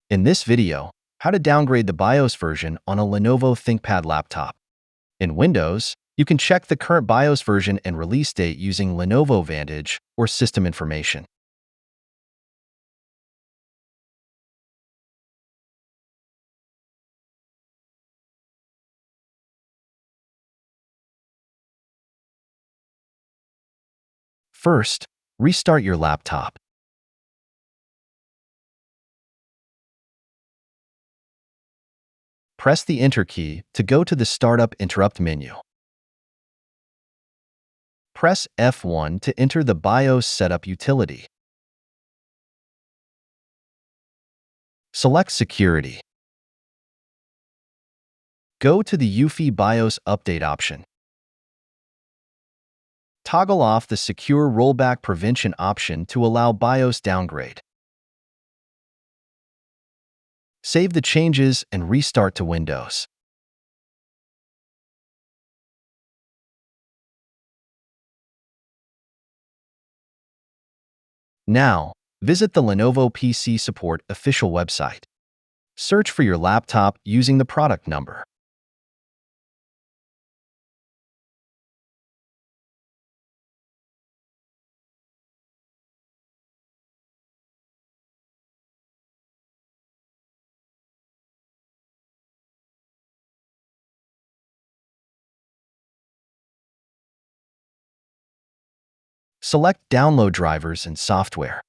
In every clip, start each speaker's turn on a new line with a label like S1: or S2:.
S1: In this video, how to downgrade the BIOS version on a Lenovo ThinkPad laptop. In Windows, you can check the current BIOS version and release date using Lenovo Vantage or System Information. First, restart your laptop. Press the Enter key to go to the Startup Interrupt menu. Press F1 to enter the BIOS Setup utility. Select Security. Go to the UEFI BIOS Update option. Toggle off the Secure Rollback Prevention option to allow BIOS downgrade. Save the changes and restart to Windows. Now, visit the Lenovo PC Support official website. Search for your laptop using the product number. Select Download Drivers and Software.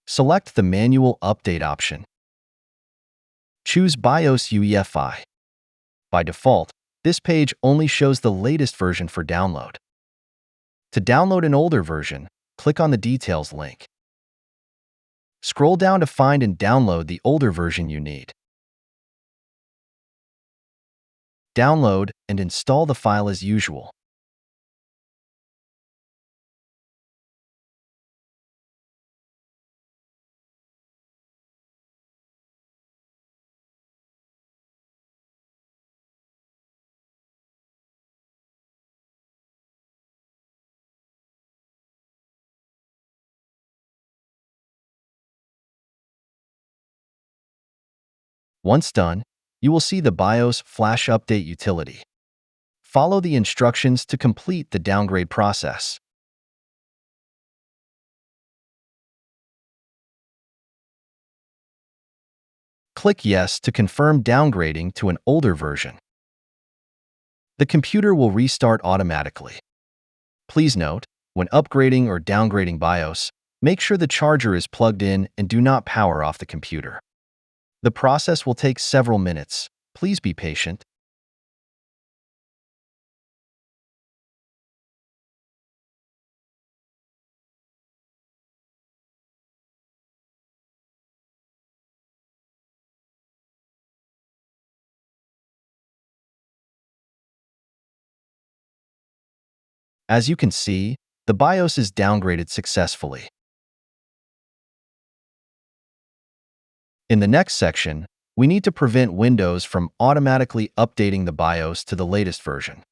S1: Select the Manual Update option. Choose BIOS UEFI. By default, this page only shows the latest version for download. To download an older version, click on the Details link. Scroll down to find and download the older version you need. Download and install the file as usual. Once done, you will see the BIOS Flash Update utility. Follow the instructions to complete the downgrade process. Click Yes to confirm downgrading to an older version. The computer will restart automatically. Please note, when upgrading or downgrading BIOS, make sure the charger is plugged in and do not power off the computer. The process will take several minutes. Please be patient. As you can see, the BIOS is downgraded successfully. In the next section, we need to prevent Windows from automatically updating the BIOS to the latest version.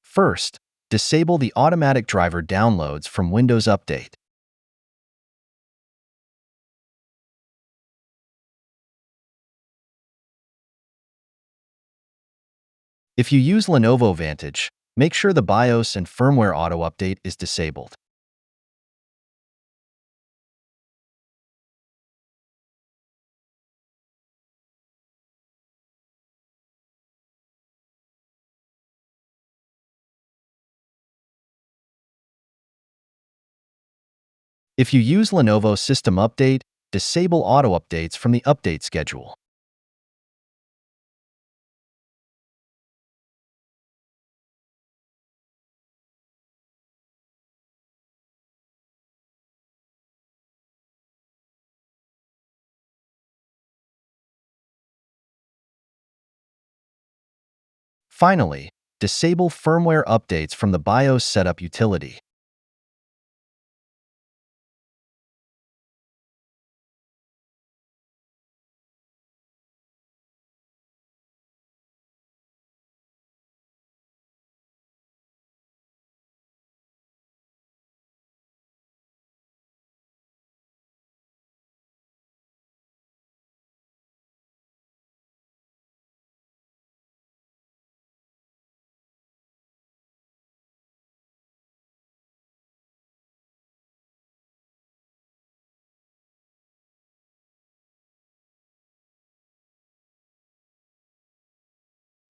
S1: First, disable the automatic driver downloads from Windows Update. If you use Lenovo Vantage, make sure the BIOS and firmware auto update is disabled. If you use Lenovo System Update, disable auto updates from the update schedule. Finally, disable firmware updates from the BIOS setup utility.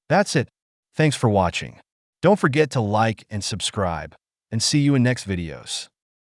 S1: That's it. Thanks for watching. Don't forget to like and subscribe, and see you in next videos.